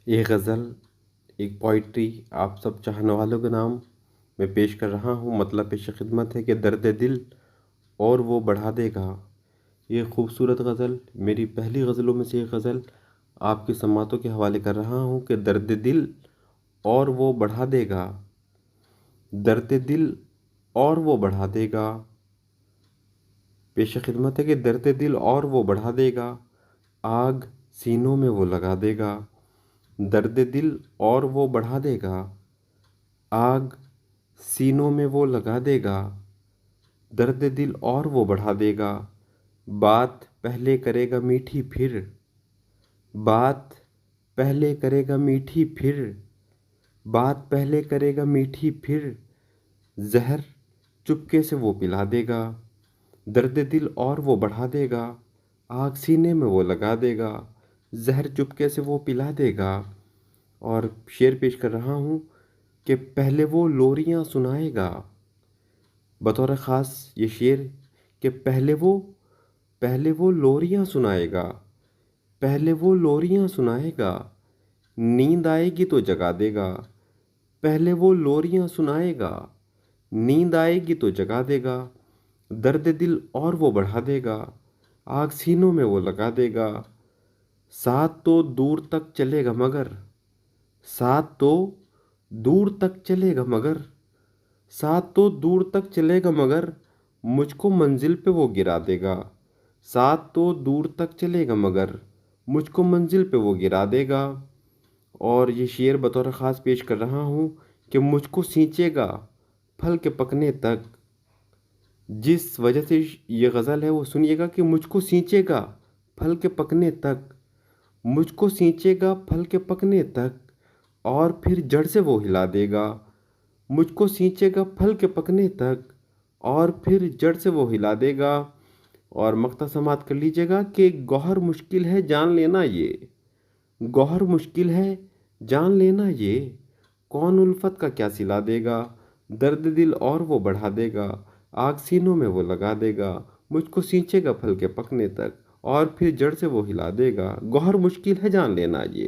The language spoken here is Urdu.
یہ غزل ایک پوئٹری آپ سب چاہنے والوں کے نام میں پیش کر رہا ہوں۔ مطلب پیش خدمت ہے کہ درد دل اور وہ بڑھا دے گا۔ یہ خوبصورت غزل میری پہلی غزلوں میں سے ایک غزل آپ کی سماعتوں کے حوالے کر رہا ہوں کہ درد دل اور وہ بڑھا دے گا، درد دل اور وہ بڑھا دے گا۔ پیش خدمت ہے کہ درد دل اور وہ بڑھا دے گا، آگ سینوں میں وہ لگا دے گا۔ درد دل اور وہ بڑھا دے گا، آگ سینوں میں وہ لگا دے گا۔ درد دل اور وہ بڑھا دے گا، بات پہلے کرے گا میٹھی پھر، بات پہلے کرے گا میٹھی پھر، بات پہلے کرے گا میٹھی پھر، زہر چپکے سے وہ پلا دے گا۔ درد دل اور وہ بڑھا دے گا، آگ سینے میں وہ لگا دے گا، زہر چپکے سے وہ پلا دے گا۔ اور شعر پیش کر رہا ہوں کہ پہلے وہ لوریاں سنائے گا۔ بطور خاص یہ شعر کہ پہلے وہ لوریاں سنائے گا، پہلے وہ لوریاں سنائے گا، نیند آئے گی تو جگا دے گا۔ پہلے وہ لوریاں سنائے گا، نیند آئے گی تو جگا دے گا۔ درد دل اور وہ بڑھا دے گا، آگ سینوں میں وہ لگا دے گا۔ ساتھ تو دور تک چلے گا مگر، ساتھ تو دور تک چلے گا مگر، ساتھ تو دور تک چلے گا مگر، مجھ کو منزل پہ وہ گرا دے گا۔ ساتھ تو دور تک چلے گا مگر، مجھ کو منزل پہ وہ گرا دے گا۔ اور یہ شعر بطور خاص پیش کر رہا ہوں کہ مجھ کو سینچے گا پھل کے پکنے تک۔ جس وجہ سے یہ غزل ہے وہ سنیے گا کہ مجھ کو سینچے گا پھل کے پکنے تک، مجھ کو سینچے گا پھل کے پکنے تک، اور پھر جڑ سے وہ ہلا دے گا۔ مجھ کو سینچے گا پھل کے پکنے تک، اور پھر جڑ سے وہ ہلا دے گا۔ اور مقطع سماعت کر لیجیے گا کہ گوہر مشکل ہے جان لینا یہ، گوہر مشکل ہے جان لینا یہ، کون الفت کا کیا سلا دے گا۔ درد دل اور وہ بڑھا دے گا، آگ سینوں میں وہ لگا دے گا، مجھ کو سینچے گا پھل کے پکنے تک، اور پھر جڑ سے وہ ہلا دے گا۔ گوہر مشکل ہے جان لینا یہ،